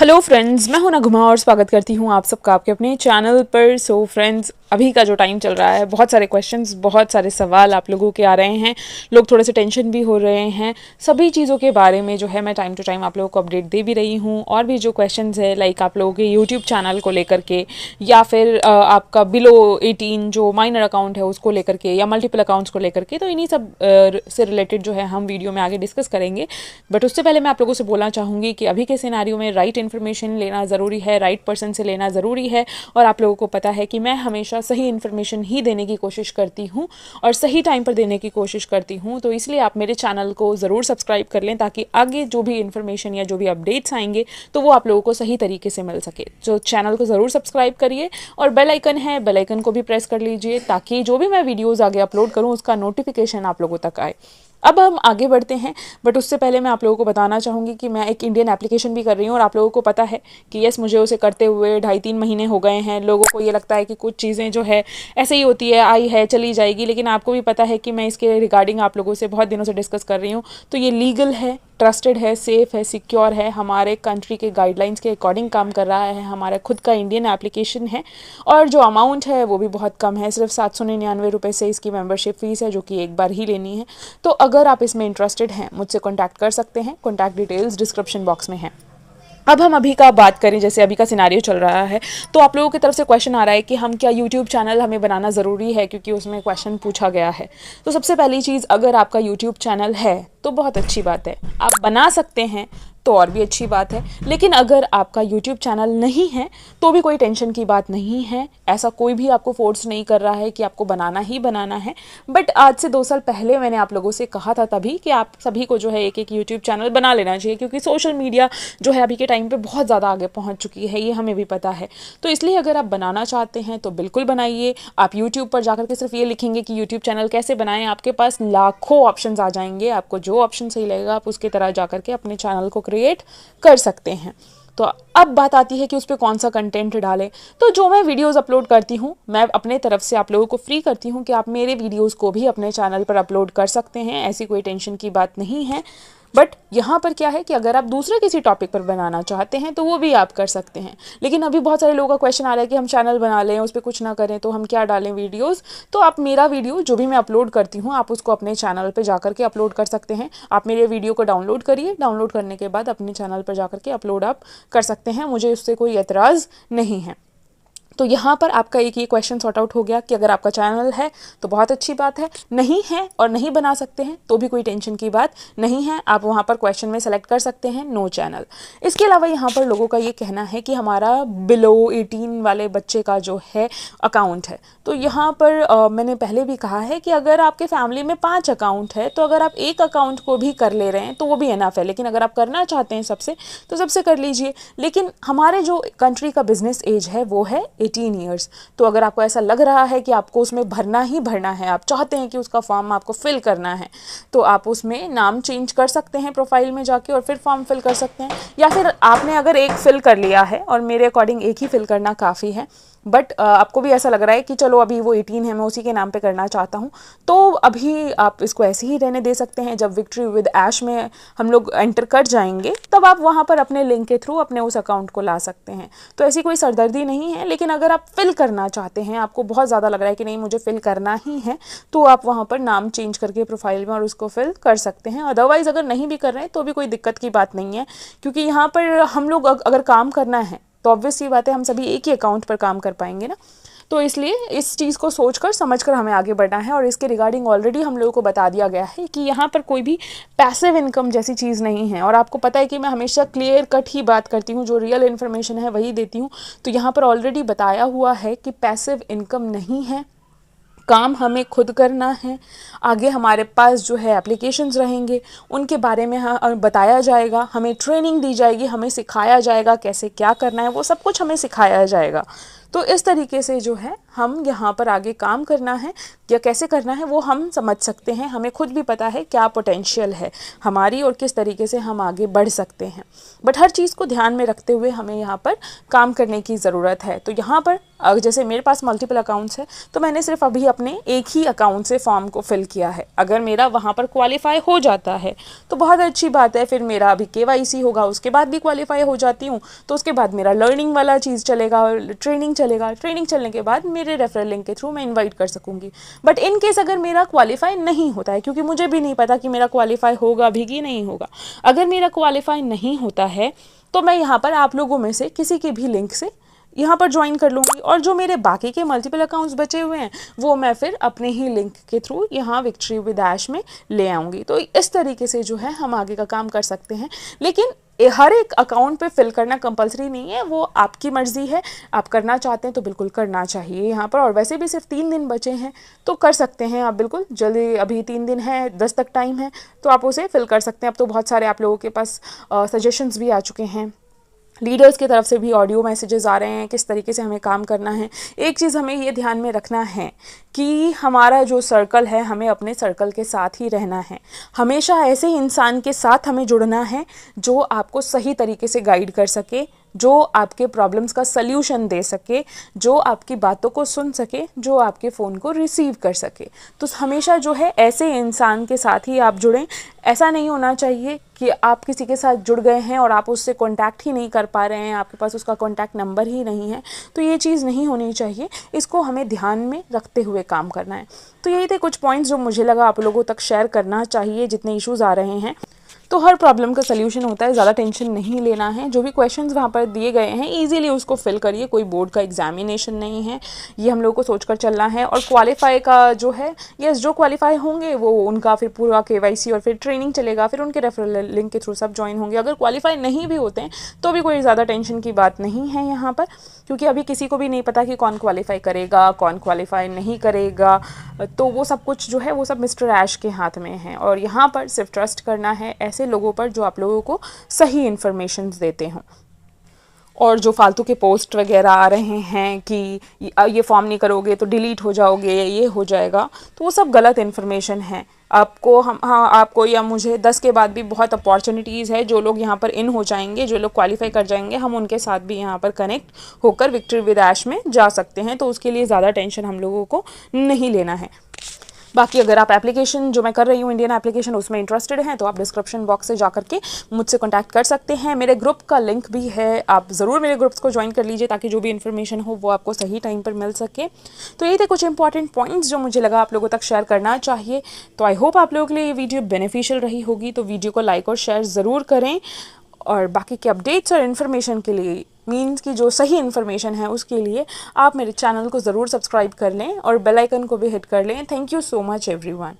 Hello friends, मैं हूं नगमा और स्वागत करती हूं आप सबका आपके अपने चैनल पर। सो फ्रेंड्स, अभी का जो टाइम चल रहा है, बहुत सारे क्वेश्चंस, बहुत सारे सवाल आप लोगों के आ रहे हैं। लोग थोड़े से टेंशन भी हो रहे हैं। सभी चीज़ों के बारे में जो है मैं टाइम टू टाइम आप लोगों को अपडेट दे भी रही हूं। और भी जो क्वेश्चंस है लाइक आप लोगों के यूट्यूब चैनल को लेकर के, या फिर आपका बिलो 18 जो माइनर अकाउंट है उसको लेकर के, या मल्टीपल अकाउंट्स को लेकर के, तो इन्हीं सब से रिलेटेड जो है हम वीडियो में आगे डिस्कस करेंगे। बट उससे पहले मैं आप लोगों से बोलना चाहूँगी कि अभी के सिनेरियो में राइट इन्फॉर्मेशन लेना ज़रूरी है, राइट पर्सन से लेना ज़रूरी है। और आप लोगों को पता है कि मैं हमेशा सही इन्फॉर्मेशन ही देने की कोशिश करती हूँ और सही टाइम पर देने की कोशिश करती हूँ। तो इसलिए आप मेरे चैनल को ज़रूर सब्सक्राइब कर लें ताकि आगे जो भी इन्फॉर्मेशन या जो भी अपडेट्स आएंगे तो वो आप लोगों को सही तरीके से मिल सके। तो चैनल को ज़रूर सब्सक्राइब करिए और बेल आइकन है, बेल आइकन को भी प्रेस कर लीजिए ताकि जो भी मैं वीडियोज़ आगे अपलोड करूँ उसका नोटिफिकेशन आप लोगों तक आए। अब हम आगे बढ़ते हैं, बट उससे पहले मैं आप लोगों को बताना चाहूँगी कि मैं एक इंडियन एप्लीकेशन भी कर रही हूँ और आप लोगों को पता है कि यस, मुझे उसे करते हुए 2.5-3 महीने हो गए हैं। लोगों को ये लगता है कि कुछ चीज़ें जो है ऐसे ही होती है, आई है चली जाएगी, लेकिन आपको भी पता है कि मैं इसके रिगार्डिंग आप लोगों से बहुत दिनों से डिस्कस कर रही हूँ। तो ये लीगल है, ट्रस्टेड है, सेफ़ है, सिक्योर है, हमारे कंट्री के गाइडलाइंस के अकॉर्डिंग काम कर रहा है, हमारा खुद का इंडियन एप्लीकेशन है। और जो अमाउंट है वो भी बहुत कम है, सिर्फ 799 रुपये से इसकी मेंबरशिप फ़ीस है, जो कि एक बार ही लेनी है। तो अगर आप इसमें इंटरेस्टेड हैं मुझसे कॉन्टैक्ट कर सकते हैं। कॉन्टैक्ट डिटेल्स डिस्क्रिप्शन बॉक्स में है। अब हम अभी का बात करें, जैसे अभी का सिनारियो चल रहा है, तो आप लोगों की तरफ से क्वेश्चन आ रहा है कि हम क्या यूट्यूब चैनल हमें बनाना ज़रूरी है, क्योंकि उसमें क्वेश्चन पूछा गया है। तो सबसे पहली चीज़, अगर आपका यूट्यूब चैनल है तो बहुत अच्छी बात है, आप बना सकते हैं तो और भी अच्छी बात है। लेकिन अगर आपका यूट्यूब चैनल नहीं है तो भी कोई टेंशन की बात नहीं है। ऐसा कोई भी आपको फोर्स नहीं कर रहा है कि आपको बनाना ही बनाना है। बट आज से 2 साल पहले मैंने आप लोगों से कहा था तभी कि आप सभी को जो है एक एक यूट्यूब चैनल बना लेना चाहिए, क्योंकि सोशल मीडिया जो है अभी के टाइम पे बहुत ज़्यादा आगे पहुंच चुकी है, ये हमें भी पता है। तो इसलिए अगर आप बनाना चाहते हैं तो बिल्कुल बनाइए। आप यूट्यूब पर जाकर के सिर्फ ये लिखेंगे कि यूट्यूब चैनल कैसे बनाएं, आपके पास लाखों ऑप्शंस आ जाएंगे। आपको जो ऑप्शन सही लगेगा आप उसकी तरह जाकर के अपने चैनल को क्रिएट कर सकते हैं। तो अब बात आती है कि उस पर कौन सा कंटेंट डालें। तो जो मैं वीडियोस अपलोड करती हूँ, मैं अपने तरफ से आप लोगों को फ्री करती हूँ कि आप मेरे वीडियोस को भी अपने चैनल पर अपलोड कर सकते हैं, ऐसी कोई टेंशन की बात नहीं है। बट यहाँ पर क्या है कि अगर आप दूसरे किसी टॉपिक पर बनाना चाहते हैं तो वो भी आप कर सकते हैं। लेकिन अभी बहुत सारे लोगों का क्वेश्चन आ रहा है कि हम चैनल बना लें, उस पर कुछ ना करें, तो हम क्या डालें वीडियोस। तो आप मेरा वीडियो जो भी मैं अपलोड करती हूँ आप उसको अपने चैनल पर जाकर के अपलोड कर सकते हैं। आप मेरे वीडियो को डाउनलोड करिए, डाउनलोड करने के बाद अपने चैनल पर जाकर के अपलोड आप कर सकते हैं, मुझे उससे कोई एतराज़ नहीं है। तो यहाँ पर आपका एक ये क्वेश्चन सॉर्ट आउट हो गया कि अगर आपका चैनल है तो बहुत अच्छी बात है, नहीं है और नहीं बना सकते हैं तो भी कोई टेंशन की बात नहीं है। आप वहाँ पर क्वेश्चन में सेलेक्ट कर सकते हैं नो चैनल। इसके अलावा यहाँ पर लोगों का ये कहना है कि हमारा बिलो 18 वाले बच्चे का जो है अकाउंट है। तो यहाँ पर मैंने पहले भी कहा है कि अगर आपके फैमिली में 5 अकाउंट है तो अगर आप एक अकाउंट को भी कर ले रहे हैं तो वो भी इनफ है। लेकिन अगर आप करना चाहते हैं सबसे, तो सबसे कर लीजिए। लेकिन हमारे जो कंट्री का बिजनेस एज है वो है 18 ईयर्स। तो अगर आपको ऐसा लग रहा है कि आपको उसमें भरना ही भरना है, आप चाहते हैं कि उसका फॉर्म आपको फिल करना है, तो आप उसमें नाम चेंज कर सकते हैं प्रोफाइल में जाके और फिर फॉर्म फिल कर सकते हैं। या फिर आपने अगर एक फिल कर लिया है, और मेरे अकॉर्डिंग एक ही फिल करना काफ़ी है, बट आपको भी ऐसा लग रहा है कि चलो अभी वो 18 है, मैं उसी के नाम पे करना चाहता हूँ, तो अभी आप इसको ऐसे ही रहने दे सकते हैं। जब विक्ट्री विद ऐश में हम लोग एंटर कर जाएंगे तब आप वहाँ पर अपने लिंक के थ्रू अपने उस अकाउंट को ला सकते हैं। तो ऐसी कोई सरदर्दी नहीं है। लेकिन अगर आप फिल करना चाहते हैं, आपको बहुत ज़्यादा लग रहा है कि नहीं मुझे फिल करना ही है, तो आप वहाँ पर नाम चेंज करके प्रोफाइल में और उसको फिल कर सकते हैं। अदरवाइज़ अगर नहीं भी कर रहे हैं तो भी कोई दिक्कत की बात नहीं है, क्योंकि यहाँ पर हम लोग अगर काम करना है तो ऑब्वियस सी बात है हम सभी एक ही अकाउंट पर काम कर पाएंगे ना। तो इसलिए इस चीज़ को सोचकर समझकर हमें आगे बढ़ना है। और इसके रिगार्डिंग ऑलरेडी हम लोगों को बता दिया गया है कि यहाँ पर कोई भी पैसिव इनकम जैसी चीज़ नहीं है। और आपको पता है कि मैं हमेशा क्लियर कट ही बात करती हूँ, जो रियल इन्फॉर्मेशन है वही देती हूँ। तो यहाँ पर ऑलरेडी बताया हुआ है कि पैसिव इनकम नहीं है, काम हमें खुद करना है। आगे हमारे पास जो है एप्लीकेशंस रहेंगे, उनके बारे में बताया जाएगा, हमें ट्रेनिंग दी जाएगी, हमें सिखाया जाएगा कैसे क्या करना है, वो सब कुछ हमें सिखाया जाएगा। तो इस तरीके से जो है हम यहाँ पर आगे काम करना है या कैसे करना है वो हम समझ सकते हैं। हमें खुद भी पता है क्या पोटेंशियल है हमारी और किस तरीके से हम आगे बढ़ सकते हैं। बट हर चीज़ को ध्यान में रखते हुए हमें यहाँ पर काम करने की ज़रूरत है। तो यहाँ पर जैसे मेरे पास मल्टीपल अकाउंट्स है तो मैंने सिर्फ अभी अपने एक ही अकाउंट से फॉर्म को फिल किया है। अगर मेरा वहाँ पर क्वालिफाई हो जाता है तो बहुत अच्छी बात है, फिर मेरा अभी KYC होगा, उसके बाद भी क्वालिफाई हो जाती हूँ तो उसके बाद मेरा लर्निंग वाला चीज़ चलेगा, ट्रेनिंग चलेगा, ट्रेनिंग चलने के बाद मेरे रेफरल लिंक के थ्रू मैं इन्वाइट कर सकूँगी। बट इन केस अगर मेरा क्वालिफाई नहीं होता है, क्योंकि मुझे भी नहीं पता कि मेरा क्वालिफाई होगा भी कि नहीं होगा, अगर मेरा क्वालिफाई नहीं होता है तो मैं यहाँ पर आप लोगों में से किसी के भी लिंक से यहाँ पर ज्वाइन कर लूँगी और जो मेरे बाकी के मल्टीपल अकाउंट्स बचे हुए हैं वो मैं फिर अपने ही लिंक के थ्रू यहाँ विक्ट्री विद ऐश में ले आऊँगी। तो इस तरीके से जो है हम आगे का काम कर सकते हैं। लेकिन हर एक अकाउंट पे फिल करना कंपलसरी नहीं है, वो आपकी मर्ज़ी है। आप करना चाहते हैं तो बिल्कुल करना चाहिए यहाँ पर। और वैसे भी सिर्फ 3 दिन बचे हैं तो कर सकते हैं आप बिल्कुल जल्दी। अभी 3 दिन है, 10 तक टाइम है तो आप उसे फिल कर सकते हैं। अब तो बहुत सारे आप लोगों के पास सजेशंस भी आ चुके हैं, लीडर्स की तरफ से भी ऑडियो मैसेजेस आ रहे हैं किस तरीके से हमें काम करना है। एक चीज़ हमें ये ध्यान में रखना है कि हमारा जो सर्कल है हमें अपने सर्कल के साथ ही रहना है। हमेशा ऐसे इंसान के साथ हमें जुड़ना है जो आपको सही तरीके से गाइड कर सके, जो आपके प्रॉब्लम्स का सल्यूशन दे सके, जो आपकी बातों को सुन सके, जो आपके फ़ोन को रिसीव कर सके। तो हमेशा जो है ऐसे इंसान के साथ ही आप जुड़ें। ऐसा नहीं होना चाहिए कि आप किसी के साथ जुड़ गए हैं और आप उससे कांटेक्ट ही नहीं कर पा रहे हैं, आपके पास उसका कांटेक्ट नंबर ही नहीं है। तो ये चीज़ नहीं होनी चाहिए, इसको हमें ध्यान में रखते हुए काम करना है। तो यही थे कुछ पॉइंट्स जो मुझे लगा आप लोगों तक शेयर करना चाहिए जितने इश्यूज़ आ रहे हैं। तो हर प्रॉब्लम का सल्यूशन होता है, ज़्यादा टेंशन नहीं लेना है। जो भी क्वेश्चंस वहाँ पर दिए गए हैं इजीली उसको फिल करिए, कोई बोर्ड का एग्जामिनेशन नहीं है, ये हम लोग को सोचकर चलना है। और क्वालिफाई का जो है, यस, जो क्वालिफाई होंगे वो उनका फिर पूरा KYC और फिर ट्रेनिंग चलेगा, फिर उनके रेफरल लिंक के थ्रू सब ज्वाइन होंगे। अगर क्वालिफाई नहीं भी होते हैं तो भी कोई ज़्यादा टेंशन की बात नहीं है यहाँ पर, क्योंकि अभी किसी को भी नहीं पता कि कौन क्वालिफाई करेगा कौन क्वालिफाई नहीं करेगा। तो वो सब कुछ जो है वो सब मिस्टर ऐश के हाथ में है। और यहाँ पर सिर्फ ट्रस्ट करना है ऐसे लोगों पर जो आप लोगों को सही इन्फॉर्मेशन देते हों। और जो फालतू के पोस्ट वगैरह आ रहे हैं कि ये फॉर्म नहीं करोगे तो डिलीट हो जाओगे, ये हो जाएगा, तो वो सब गलत इन्फॉर्मेशन है। आपको आपको या मुझे 10 के बाद भी बहुत अपॉर्चुनिटीज़ है। जो लोग यहाँ पर इन हो जाएंगे, जो लोग क्वालिफाई कर जाएंगे, हम उनके साथ भी यहाँ पर कनेक्ट होकर विक्ट्री विद ऐश में जा सकते हैं। तो उसके लिए ज़्यादा टेंशन हम लोगों को नहीं लेना है। बाकी अगर आप एप्लीकेशन जो मैं कर रही हूँ इंडियन एप्लीकेशन उसमें इंटरेस्टेड हैं तो आप डिस्क्रिप्शन बॉक्स से जाकर के मुझसे कॉन्टैक्ट कर सकते हैं। मेरे ग्रुप का लिंक भी है, आप ज़रूर मेरे ग्रुप्स को ज्वाइन कर लीजिए ताकि जो भी इन्फॉर्मेशन हो वो आपको सही टाइम पर मिल सके। तो ये थे कुछ इंपॉर्टेंट पॉइंट्स जो मुझे लगा आप लोगों तक शेयर करना चाहिए। तो आई होप आप लोगों के लिए ये वीडियो बेनिफिशियल रही होगी। तो वीडियो को लाइक और शेयर ज़रूर करें। और बाकी के अपडेट्स और इन्फॉर्मेशन के लिए, मीन्स की जो सही इन्फॉर्मेशन है उसके लिए आप मेरे चैनल को ज़रूर सब्सक्राइब कर लें और बेल आइकन को भी हिट कर लें। Thank you so much everyone.